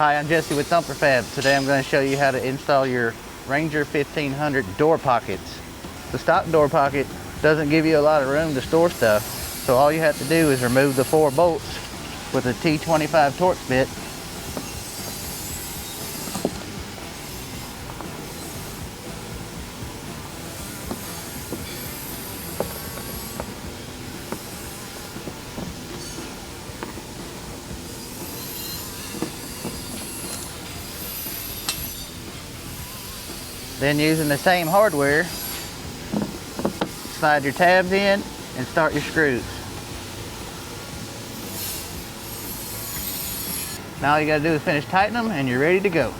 Hi, I'm Jesse with Thumper Fab. Today I'm going to show you how to install your Ranger 1500 door pockets. The stock door pocket doesn't give you a lot of room to store stuff, so all you have to do is remove the 4 bolts with a T25 Torx bit. Then using the same hardware, slide your tabs in and start your screws. Now all you gotta do is finish tightening them and you're ready to go.